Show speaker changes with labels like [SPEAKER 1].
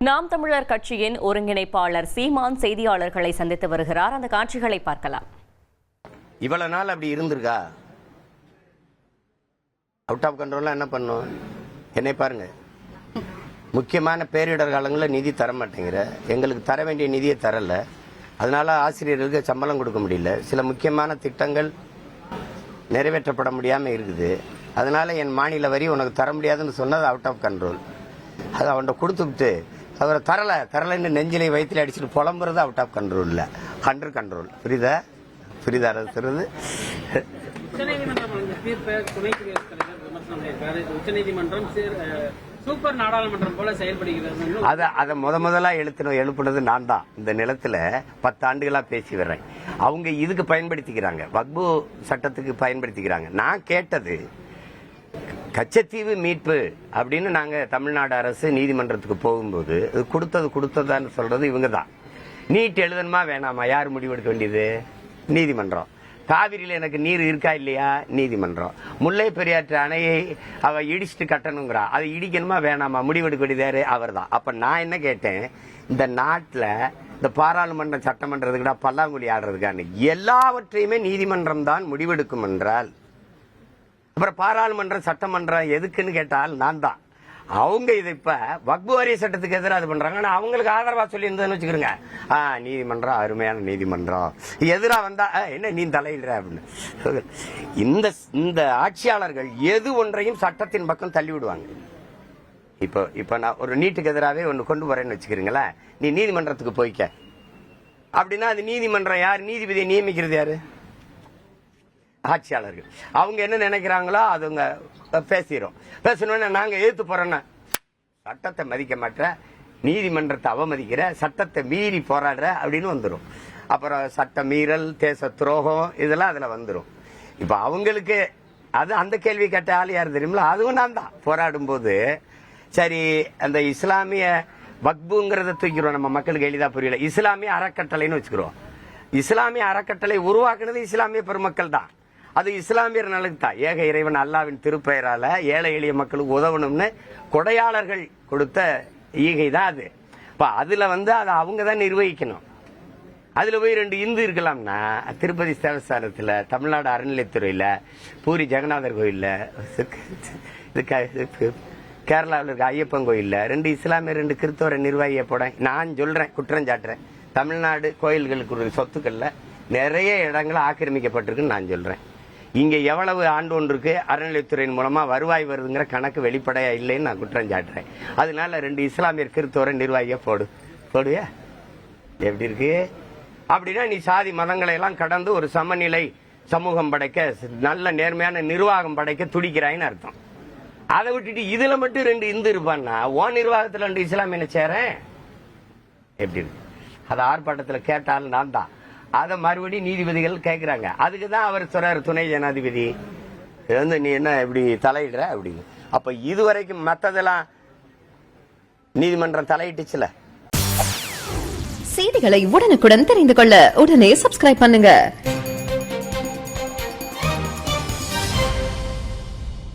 [SPEAKER 1] நாம் தமிழர் கட்சியின் ஒருங்கிணைப்பாளர் சீமான் செய்தியாளர்களை சந்தித்து வருகிறார். அந்த காட்சிகளை பார்க்கலாம்.
[SPEAKER 2] இவ்வளவு நாள் அப்படி இருந்திருக்கா? அவுட் ஆஃப் கண்ட்ரோல்லாம் என்ன பண்ணும்? என்னை பாருங்க, முக்கியமான பேரிடர் காலங்களில் நிதி தர மாட்டேங்கிற, எங்களுக்கு தர வேண்டிய நிதியை தரல, அதனால ஆசிரியர்களுக்கு சம்பளம் கொடுக்க முடியல, சில முக்கியமான திட்டங்கள் நிறைவேற்றப்பட முடியாமல் இருக்குது, அதனால என் மாநில வரி உனக்கு தர முடியாதுன்னு சொன்னது அவுட் ஆஃப் கண்ட்ரோல். அது அவன்கிட்ட கொடுத்துட்டு அவரை தரலைன்னு நெஞ்சிலை வயிற்றுல அடிச்சுட்டு புலம்புறது அவுட் ஆஃப் கண்ட்ரோல் இல்லை, அண்டர் கண்ட்ரோல். புரியுதா சொல்றது?
[SPEAKER 3] சூப்பர் நாடாளுமன்றம் போல செயல்படுகிறது.
[SPEAKER 2] அதை முதலா எழுப்புனது நான் தான். இந்த நிலத்துல 10 ஆண்டுகளா பேசி வர்றேன். அவங்க இதுக்கு பயன்படுத்திக்கிறாங்க, வக்பு சட்டத்துக்கு பயன்படுத்திக்கிறாங்க. நான் கேட்டது கச்சத்தீவு மீட்பு அப்படின்னு நாங்க தமிழ்நாடு அரசு நீதிமன்றத்துக்கு போகும்போது கொடுத்ததான்னு சொல்றது இவங்க தான். நீட் எழுதணுமா வேணாமா யார் முடிவெடுக்க வேண்டியது? நீதிமன்றம். காவிரியில் எனக்கு நீர் இருக்கா இல்லையா? நீதிமன்றம். முல்லை பெரியாற்று அணையை அவ இடிச்சுட்டு கட்டணுங்கிறா, அதை இடிக்கணுமா வேணாமா முடிவெடுக்க வேண்டியதாரு அவர் தான். அப்ப நான் என்ன கேட்டேன், இந்த நாட்டில் இந்த பாராளுமன்றம் சட்டமன்றத்துக்குடா பல்லாங்குழி ஆடுறதுக்கான எல்லாவற்றையுமே நீதிமன்றம் தான் முடிவெடுக்கும் என்றால், அப்புறம் பாராளுமன்றம் சட்டமன்றம் எதுக்குன்னு கேட்டால் நான் தான். அவங்க இதை இப்ப வக்பு வாரிய சட்டத்துக்கு எதிராக பண்றாங்க. ஆனா அவங்களுக்கு ஆதரவா சொல்லி இருந்ததுன்னு வச்சுக்கிறோங்க, நீதிமன்றம் அருமையான நீதிமன்றம், எதிராக வந்தா என்ன நீ தலையிடுற அப்படின்னு. இந்த ஆட்சியாளர்கள் எது ஒன்றையும் சட்டத்தின் பக்கம் தள்ளி விடுவாங்க. இப்ப நான் ஒரு நீட்டுக்கு எதிராகவே ஒன்னு கொண்டு வரேன்னு வச்சுக்கிறீங்களேன், நீ நீதிமன்றத்துக்கு போய்க்க அப்படின்னா அது நீதிமன்றம் யார்? நீதிபதியை நியமிக்கிறது யாரு? ஆட்சியாளர்கள். அவங்க என்ன நினைக்கிறாங்களோ அதுங்க பேசணும்னு நாங்க ஏத்து போறோம்னா சட்டத்தை மதிக்க மாட்டேற, நீதிமன்றத்தை அவமதிக்கிற, சட்டத்தை மீறி போராடுற அப்படின்னு வந்துடும். அப்புறம் சட்ட மீறல், தேச துரோகம் இதெல்லாம் அதுல வந்துடும். இப்ப அவங்களுக்கு அது அந்த கேள்வி கேட்ட ஆள் யார் தெரியுங்களா? அதுவும் நான் தான். போராடும் போது சரி அந்த இஸ்லாமிய வக்புங்கிறத தூக்கிறோம், நம்ம மக்களுக்கு எளிதா புரியல, இஸ்லாமிய அறக்கட்டளைன்னு வச்சுக்கிறோம். இஸ்லாமிய அறக்கட்டளை உருவாக்குனது இஸ்லாமிய பெருமக்கள் தான். அது இஸ்லாமியர் நலனுக்கு தான். ஏக இறைவன் அல்லாவின் திருப்பெயரால ஏழை எளிய மக்களுக்கு உதவணும்னு கொடையாளர்கள் கொடுத்த ஈகை தான் அது. இப்ப அதுல அதை அவங்க தான் நிர்வகிக்கணும். அதுல போய் 2 இந்து இருக்கலாம்னா திருப்பதி தேவஸ்தானத்துல, தமிழ்நாடு அறநிலையத்துறையில, பூரி ஜெகநாதர் கோயில்ல, கேரளாவில் இருக்க ஐயப்பன் கோயில்ல 2 இஸ்லாமியர் 2 கிறிஸ்தவரை நிர்வாகிய போட நான் சொல்றேன், குற்றம் சாட்டுறேன். தமிழ்நாடு கோயில்களுக்கு சொத்துக்கள்ல நிறைய இடங்கள் ஆக்கிரமிக்கப்பட்டிருக்குன்னு நான் சொல்றேன். இங்க எவ்வளவு ஆண்டு ஒன்றுக்கு அறநிலையத்துறையின் மூலமா வருவாய் வருதுங்கிற கணக்கு வெளிப்படையா இல்லைன்னு நான் குற்றம் சாட்டுறேன். அதனால 2 இஸ்லாமியர் கிறிஸ்தவரை நிர்வாகியா போடுவியா? எப்படி இருக்கு? அப்படின்னா நீ சாதி மதங்களை எல்லாம் கடந்து ஒரு சமநிலை சமூகம் படைக்க, நல்ல நேர்மையான நிர்வாகம் படைக்க துடிக்கிறாயின்னு அர்த்தம். அதை விட்டுட்டு இதுல மட்டும் 2 இந்து இருப்பான்னா ஓ நிர்வாகத்துல 2 இஸ்லாமிய சேரேன் எப்படி இருக்கு? அதை ஆர்ப்பாட்டத்துல கேட்டாலும் நான் தான். அதை மறுபடியும் நீதிபதிகள் கேட்கிறாங்க. அதுக்கு தான் அவர் சொல்றாரு, துணை ஜனாதிபதி நீ என்ன இப்படி தலையிடுற அப்படின்னு. அப்ப இதுவரைக்கும் மத்ததெல்லாம் நீதிமன்றம் தலையிட்டுச்சுல.
[SPEAKER 4] செய்திகளை உடனுக்குடன் தெரிந்து கொள்ள உடனே சப்ஸ்கிரைப் பண்ணுங்க.